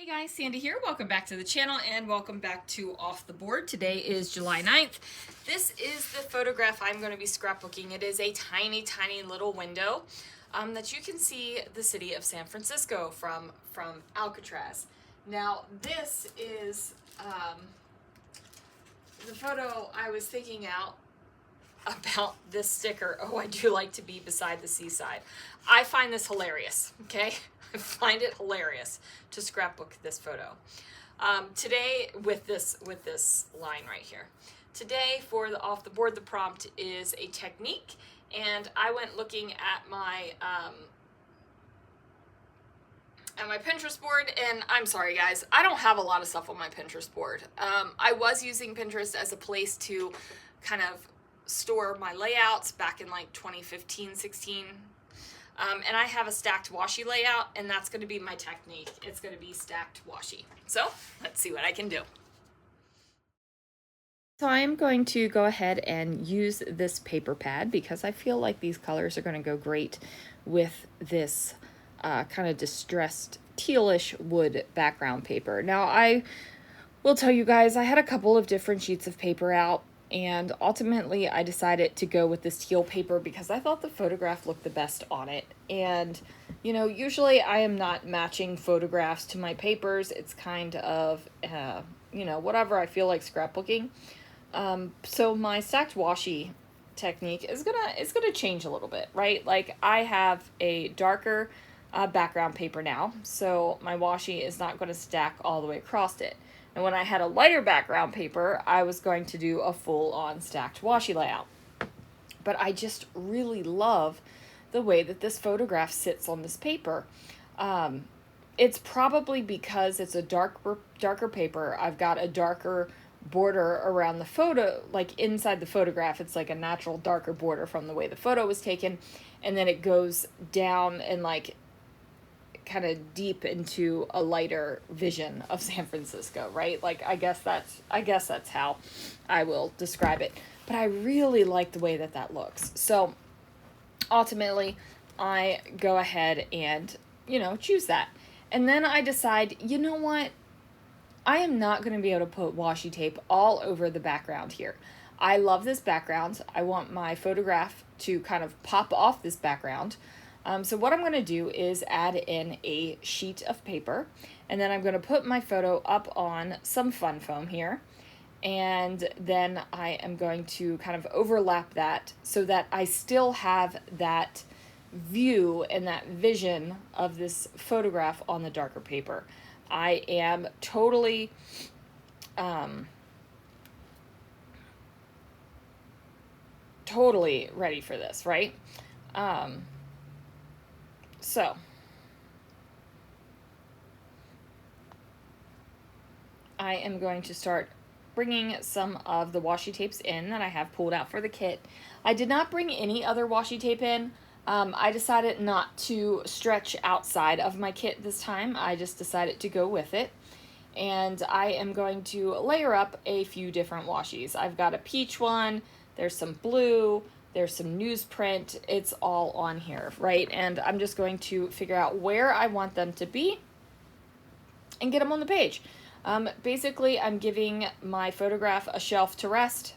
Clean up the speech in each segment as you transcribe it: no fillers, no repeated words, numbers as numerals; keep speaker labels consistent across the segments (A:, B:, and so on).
A: Hey guys, Sandy here. Welcome back to the channel and welcome back to Off the Board. Today is July 9th. This is the photograph I'm going to be scrapbooking. It is a tiny, tiny little window that you can see the city of San Francisco from Alcatraz. Now, this is the photo I was thinking out about this sticker. Oh, I do like to be beside the seaside. I find this hilarious, okay? I find it hilarious to scrapbook this photo. Today with this line right here. Today for the off the board, the prompt is a technique, and I went looking at my Pinterest board, and I'm sorry guys, I don't have a lot of stuff on my Pinterest board. I was using Pinterest as a place to kind of store my layouts back in like 2015, 16. And I have a stacked washi layout, and that's going to be my technique. It's going to be stacked washi. So let's see what I can do. So I'm going to go ahead and use this paper pad because I feel like these colors are going to go great with this kind of distressed tealish wood background paper. Now I will tell you guys, I had a couple of different sheets of paper out, and ultimately I decided to go with this teal paper because I thought the photograph looked the best on it. And you know, usually I am not matching photographs to my papers. It's kind of you know, whatever I feel like scrapbooking. So my stacked washi technique is gonna change a little bit, right? Like I have a darker background paper now, so my washi is not going to stack all the way across it. And when I had a lighter background paper, I was going to do a full-on stacked washi layout. But I just really love the way that this photograph sits on this paper. It's probably because it's a darker paper. I've got a darker border around the photo, like inside the photograph. It's like a natural darker border from the way the photo was taken. And then it goes down and like kind of deep into a lighter vision of San Francisco, right? Like I guess that's how I will describe it. But I really like the way that that looks. So ultimately I go ahead and, you know, choose that. And then I decide, you know what? I am not going to be able to put washi tape all over the background here. I love this background. I want my photograph to kind of pop off this background. So what I'm going to do is add in a sheet of paper, and then I'm going to put my photo up on some fun foam here, and then I am going to kind of overlap that so that I still have that view and that vision of this photograph on the darker paper. I am totally totally ready for this, right? So I am going to start bringing some of the washi tapes in that I have pulled out for the kit. I did not bring any other washi tape in. I decided not to stretch outside of my kit this time. I just decided to go with it. And I am going to layer up a few different washis. I've got a peach one, there's some blue, there's some newsprint. It's all on here, right? And I'm just going to figure out where I want them to be and get them on the page. Basically, I'm giving my photograph a shelf to rest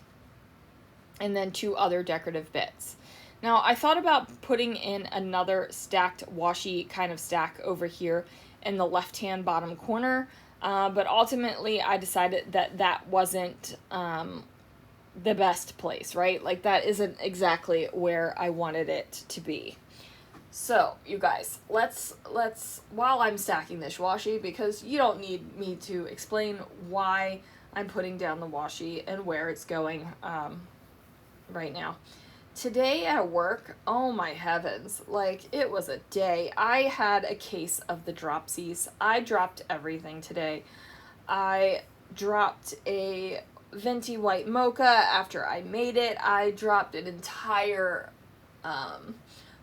A: and then two other decorative bits. Now, I thought about putting in another stacked washi kind of stack over here in the left-hand bottom corner, but ultimately I decided that that wasn't the best place, right? Like that isn't exactly where I wanted it to be. So you guys, let's while I'm stacking this washi, because you don't need me to explain why I'm putting down the washi and where it's going right now. Today at work, oh my heavens, like it was a day. I had a case of the dropsies. I dropped everything today. I dropped a venti white mocha after I made it. I dropped an entire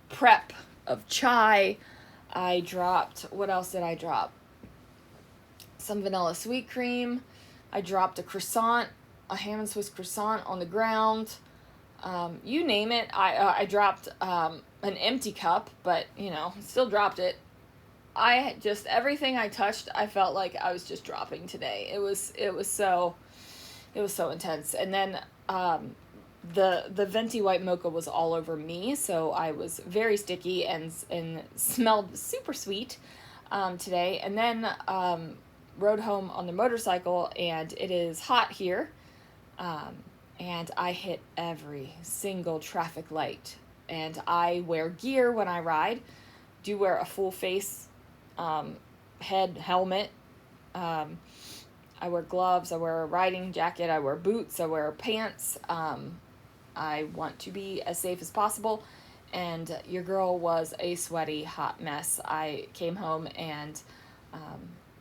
A: prep of chai. I dropped, what else did I drop? Some vanilla sweet cream. I dropped a croissant, a ham and Swiss croissant on the ground. You name it. I dropped an empty cup, but you know, still dropped it. I just, everything I touched, I felt like I was just dropping today. It was so intense. And then the venti white mocha was all over me, so I was very sticky and smelled super sweet today. And then rode home on the motorcycle, and it is hot here, and I hit every single traffic light. And I wear gear when I ride. Do wear a full face head helmet. I wear gloves, I wear a riding jacket, I wear boots, I wear pants. I want to be as safe as possible. And your girl was a sweaty, hot mess. I came home and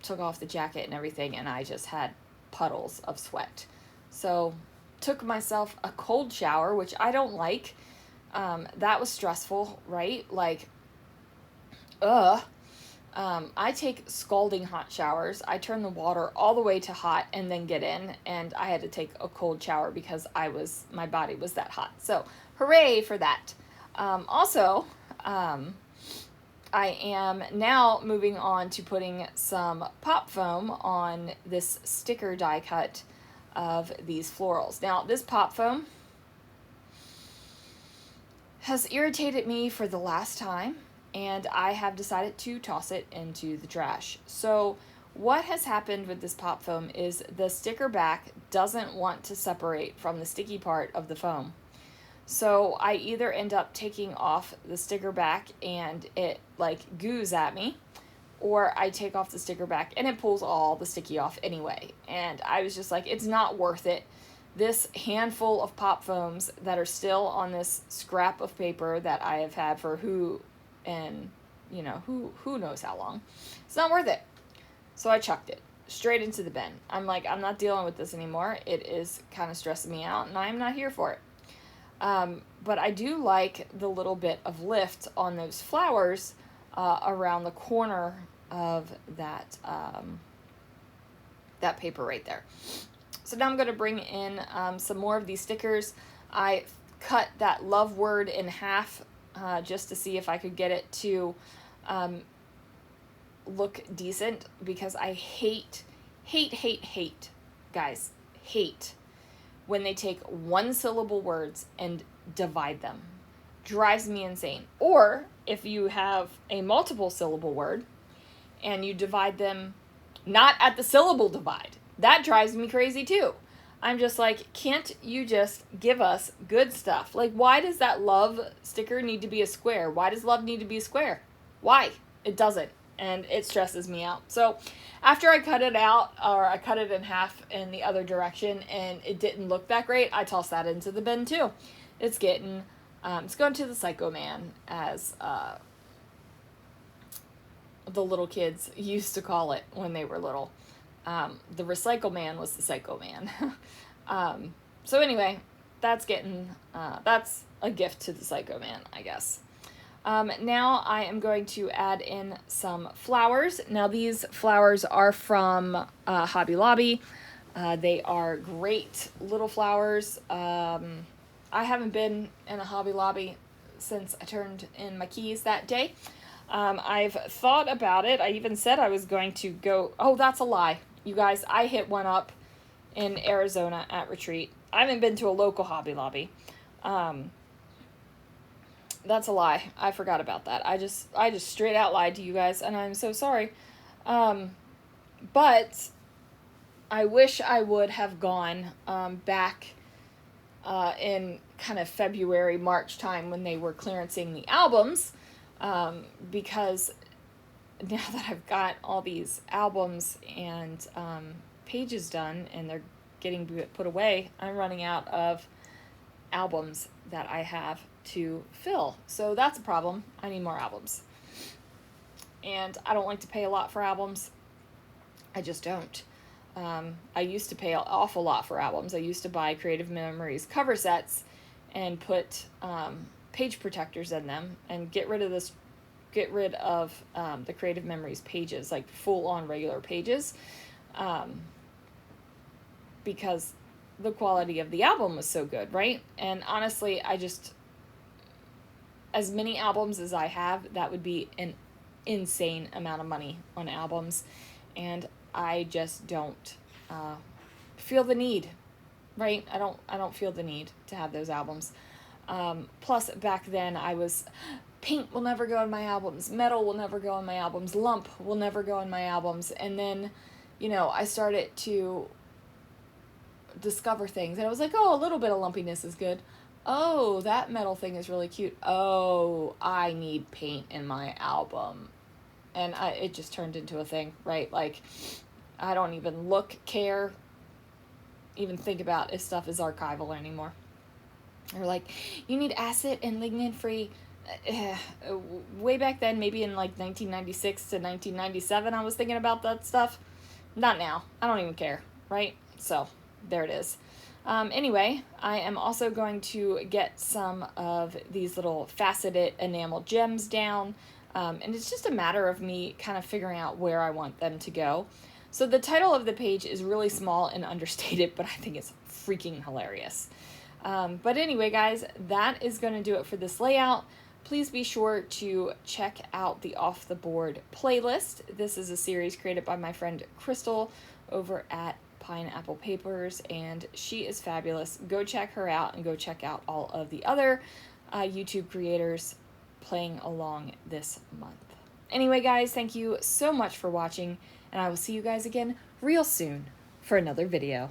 A: took off the jacket and everything, and I just had puddles of sweat. So, took myself a cold shower, which I don't like. That was stressful, right? Like, I take scalding hot showers. I turn the water all the way to hot and then get in, and I had to take a cold shower because my body was that hot. So, hooray for that. Also, I am now moving on to putting some pop foam on this sticker die cut of these florals. Now, this pop foam has irritated me for the last time, and I have decided to toss it into the trash. So what has happened with this pop foam is the sticker back doesn't want to separate from the sticky part of the foam. So I either end up taking off the sticker back and it like goos at me, or I take off the sticker back and it pulls all the sticky off anyway. And I was just like, it's not worth it. This handful of pop foams that are still on this scrap of paper that I have had for who knows how long. It's not worth it. So I chucked it straight into the bin. I'm like, I'm not dealing with this anymore. It is kind of stressing me out, and I'm not here for it. But I do like the little bit of lift on those flowers around the corner of that that paper right there. So now I'm going to bring in some more of these stickers. I cut that love word in half just to see if I could get it to look decent, because I hate, guys, hate when they take one syllable words and divide them. Drives me insane. Or if you have a multiple syllable word and you divide them not at the syllable divide, that drives me crazy too. I'm just like, can't you just give us good stuff? Like, why does that love sticker need to be a square? Why does love need to be a square? Why? It doesn't. And it stresses me out. So after I cut it out, or I cut it in half in the other direction, and it didn't look that great, I tossed that into the bin too. It's getting, it's going to the Psycho Man, as the little kids used to call it when they were little. The Recycle Man was the Psycho Man. So anyway, that's a gift to the Psycho Man, I guess. Now I am going to add in some flowers. Now these flowers are from Hobby Lobby. They are great little flowers. I haven't been in a Hobby Lobby since I turned in my keys that day. I've thought about it. I even said I was going to go. Oh, that's a lie. You guys, I hit one up in Arizona at retreat. I haven't been to a local Hobby Lobby. That's a lie. I forgot about that. I just straight out lied to you guys, and I'm so sorry. But I wish I would have gone back in kind of February, March time when they were clearancing the albums, because now that I've got all these albums and pages done and they're getting put away, I'm running out of albums that I have to fill. So that's a problem. I need more albums. And I don't like to pay a lot for albums. I just don't. I used to pay an awful lot for albums. I used to buy Creative Memories cover sets and put page protectors in them and get rid of the Creative Memories pages, like full-on regular pages, because the quality of the album was so good, right? And honestly, as many albums as I have, that would be an insane amount of money on albums, and I just don't feel the need, right? I don't feel the need to have those albums. Plus, back then I was, paint will never go in my albums, metal will never go in my albums, lump will never go in my albums, and then, you know, I started to discover things, and I was like, oh, a little bit of lumpiness is good. Oh, that metal thing is really cute. Oh, I need paint in my album. And it just turned into a thing, right? Like, I don't even look, care, even think about if stuff is archival anymore. Or like, you need acid and lignin free. Way back then, maybe in like 1996 to 1997, I was thinking about that stuff. Not now. I don't even care, right? So there it is. Anyway, I am also going to get some of these little faceted enamel gems down, and it's just a matter of me kind of figuring out where I want them to go. So the title of the page is really small and understated, but I think it's freaking hilarious. But anyway, guys, that is going to do it for this layout. Please be sure to check out the Off the Board playlist. This is a series created by my friend Crystal over at Pineapple Papers, and she is fabulous. Go check her out, and go check out all of the other YouTube creators playing along this month. Anyway, guys, thank you so much for watching, and I will see you guys again real soon for another video.